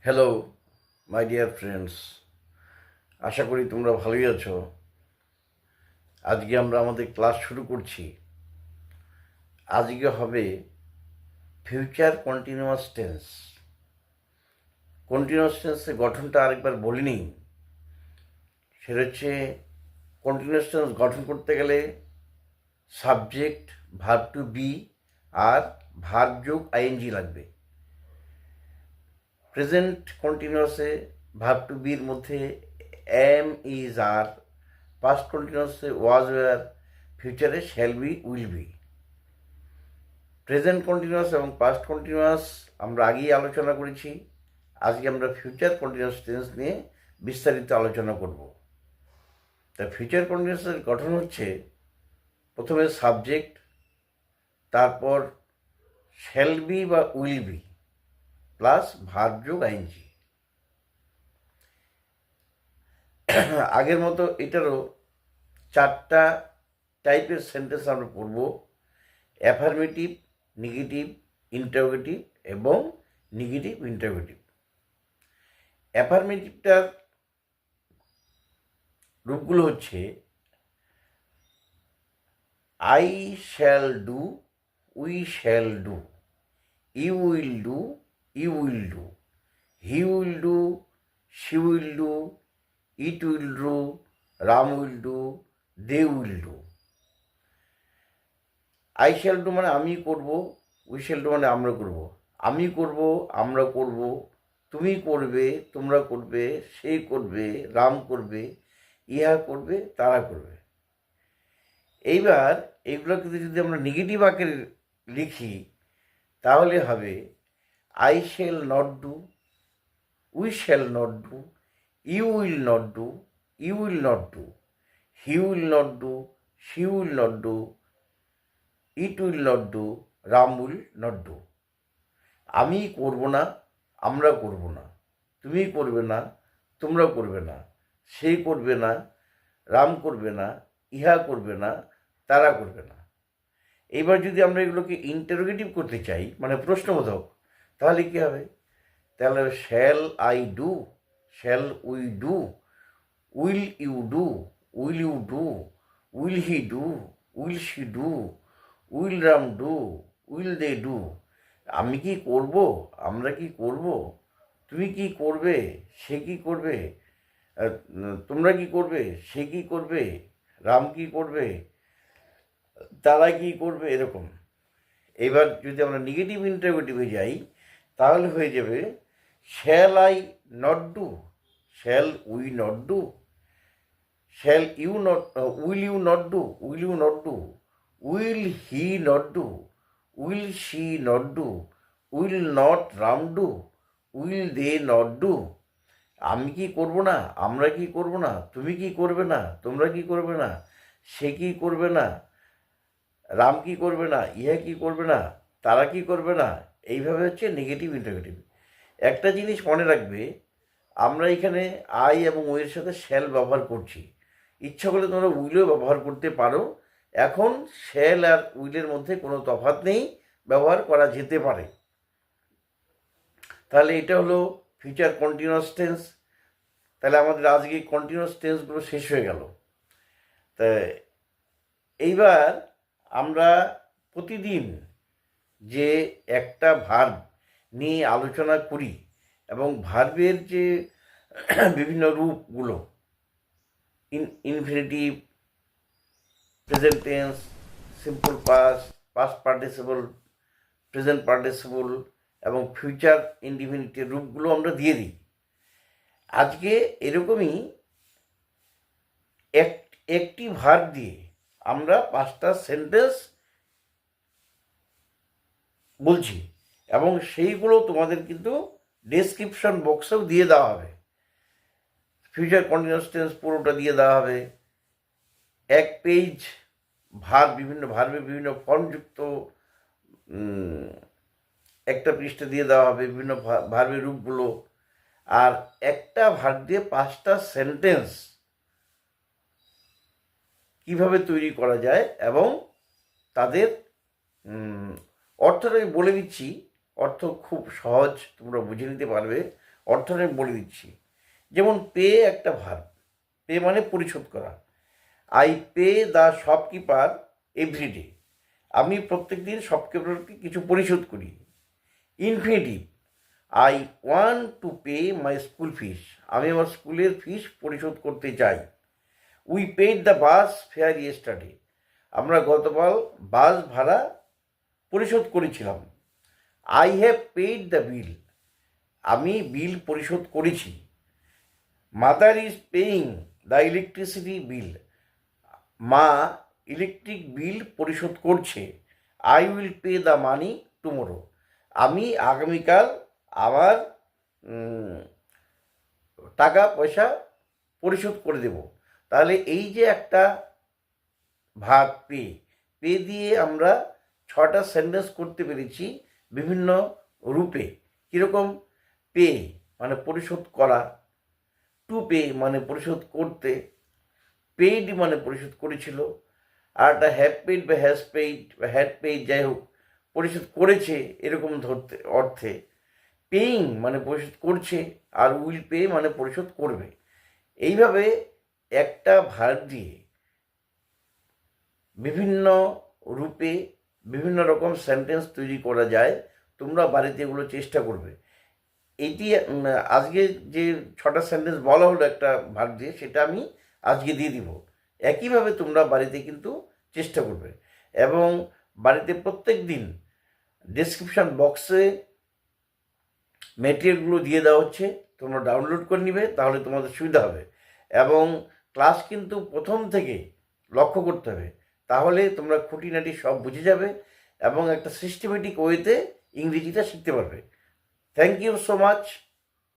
Hello my dear friends, আশা করি তোমরা ভালোই আছো। আজকে আমরা আমাদের ক্লাস শুরু করছি। আজকে হবে ফিউচার কন্টিনিউয়াস টেন্স। কন্টিনিউয়াস টেন্সের গঠনটা আরেকবার বলে নিই। সেটা হচ্ছে, কন্টিনিউয়াস টেন্স গঠন করতে গেলে সাবজেক্ট, ভার্ব টু বি আর ভার্ব যোগ আইএনজি লাগবে। প্রেজেন্ট কন্টিনিউয়াসে ভার্ব টু বির মধ্যে এম, ইজ, আর। পাস্ট কন্টিনিউয়াসে ওয়াজ, ওয়ার। ফিউচারে shall be, will be. Present continuous এবং পাস্ট কন্টিনিউয়াস আমরা আগেই আলোচনা করেছি। আজকে আমরা ফিউচার কন্টিনিউয়াস টেন্স নিয়ে বিস্তারিত আলোচনা করব। তা ফিউচার কন্টিনিউয়াসের গঠন হচ্ছে, প্রথমে সাবজেক্ট, তারপর শ্যাল বি বা উইল বি প্লাস ভার্ব যোগ আইএনজি। আগের মতো এটারও চারটা টাইপের সেন্টেন্স আমরা পড়ব: অ্যাফার্মেটিভ, নেগেটিভ, ইন্টারোগেটিভ এবং নেগেটিভ ইন্টারোগেটিভ। অ্যাফার্মেটিভটার রূপগুলো হচ্ছে I shall do, we shall do, you will do, you will do, he will do, she will do, it will do, Ram will do, they will do. I shall do মানে আমি করব, we shall do মানে আমরা করব। আমি করব, আমরা করব, তুমি করবে, তোমরা করবে, সে করবে, রাম করবে, ইহা করবে, তারা করবে। এইবার এইগুলোকে যদি আমরা নেগেটিভ আকারে লিখি তাহলে হবে I shall not do, we shall not do, you will not do, you will not do, he will not do, she will not do, it will not do, Ram will not do. আমি করব না, আমরা করব না, তুমি করবে না, তোমরা করবে না, সে করবে না, রাম করবে না, ইহা করবে না, তারা করবে না। এইবার যদি আমরা এগুলোকে ইন্টারোগেটিভ করতে চাই, মানে প্রশ্নবোধক, তাহলে কী হবে? তাহলে shall I do, shall we do, will you do, will you do, will he do, will she do, will Ram do, will they do. আমি কি করব, আমরা কি করব, তুমি কি করবে, সে কি করবে, তোমরা কি করবে, সে কি করবে, রাম কি করবে, তারা কি করবে, এরকম। এবার যদি আমরা নেগেটিভ ইন্টারোগেটিভে যাই তাহলে হয়ে যাবে shall I not do, shall we not do, shall you not, will you not do, will you not do, will he not do, will she not do, will not Ram do, will they not do. আমি কি করব না, আমরা কি করব না, তুমি কি করবে না, তোমরা কি করবে না, সে কি করবে না, রাম কি করবে না, ইহা কি করবে না, তারা কি করবে না। এইভাবে হচ্ছে নেগেটিভ ইন্টারোগেটিভ। একটা জিনিস মনে রাখবে, আমরা এখানে আই এবং ওয়ের সাথে শ্যাল ব্যবহার করছি। ইচ্ছা করলে তোমরা উইলও ব্যবহার করতে পারো। এখন শ্যাল আর উইলের মধ্যে কোনো তফাৎ নেই, ব্যবহার করা যেতে পারে। তাহলে এটা হলো ফিউচার কন্টিনিউয়াস টেন্স। তাহলে আমাদের আজকে কন্টিনিউয়াস টেন্সগুলো শেষ হয়ে গেল। তা এইবার আমরা প্রতিদিন যে একটা ভার্ব নিয়ে আলোচনা করি এবং ভার্বের যে বিভিন্ন রূপগুলো, infinitive, present tense, simple past, past participle, present participle এবং ফিউচার ইনডিফিনিটিভ রূপগুলো আমরা দিয়ে দিই। আজকে এরকমই একটি ভার্ব দিয়ে আমরা 5টা সেন্টেন্স বলছি এবং সেইগুলো তোমাদের কিন্তু ডেসক্রিপশন বক্সেও দিয়ে দেওয়া হবে। ফিউচার কন্টিনিউয়াস টেন্স পুরোটা দিয়ে দেওয়া হবে। এক পেজ ভার্ব, বিভিন্ন ভার্বে বিভিন্ন ফর্মযুক্ত একটা পৃষ্ঠা দিয়ে দেওয়া হবে, বিভিন্ন ভার্বের রূপগুলো। আর একটা ভার্ব দিয়ে 5টা সেন্টেন্স কিভাবে তৈরি করা যায় এবং তাদের অর্থটা আমি বলে দিচ্ছি। অর্থ খুব সহজ, তোমরা বুঝে নিতে পারবে। অর্থটা আমি বলে দিচ্ছি। যেমন পে একটা ভার্ব, পে মানে পরিশোধ করা। I pay the shopkeeper everyday, আমি প্রত্যেক দিন শপকিপারকে কিছু পরিশোধ করি। Infinitive, I want to pay my school fees, আমি আমার স্কুলের ফিস পরিশোধ করতে চাই। We paid the bus fare yesterday, আমরা গতকাল বাস ভাড়া পরিশোধ করেছিলাম। I have paid the bill, আমি বিল পরিশোধ করেছি। Mother is paying the electricity bill, মা ইলেকট্রিক বিল পরিশোধ করছে। I will pay the money tomorrow, আমি আগামীকাল আমার টাকা পয়সা পরিশোধ করে দেব। তাহলে এই যে একটা ভাগ পে, পে দিয়ে আমরা 6টা সেন্টেন্স করতে পেরেছি বিভিন্ন রূপে। কীরকম? পে মানে পরিশোধ করা, টু পে মানে পরিশোধ করতে, পেইড মানে পরিশোধ করেছিল, আর একটা হ্যাভ পেইড বা হ্যাজ পেইড বা হ্যাড পেইড, যাই হোক পরিশোধ করেছে এরকম ধরতে অর্থে। পেইং মানে পরিশোধ করছে, আর উইল পে মানে পরিশোধ করবে। এইভাবে একটা ভার্ব দিয়ে বিভিন্ন রূপে বিভিন্ন রকম সেন্টেন্স তৈরি করা যায়। তোমরা বাড়িতে এগুলো চেষ্টা করবে। এটি আজকে যে 6টা সেন্টেন্স বলা হলো একটা ভার্ব দিয়ে, সেটা আমি আজকে দিয়ে দিব। একইভাবে তোমরা বাড়িতে কিন্তু চেষ্টা করবে, এবং বাড়িতে প্রত্যেক দিন ডেসক্রিপশান বক্সে মেটেরিয়ালগুলো দিয়ে দেওয়া হচ্ছে, তোমরা ডাউনলোড করে নিবে, তাহলে তোমাদের সুবিধা হবে। এবং ক্লাস কিন্তু প্রথম থেকে লক্ষ্য করতে হবে, তাহলে তোমরা খুঁটিনাটি সব বুঝে যাবে এবং একটা সিস্টেমেটিক ওয়েতে ইংরেজিটা শিখতে পারবে। Thank you so much.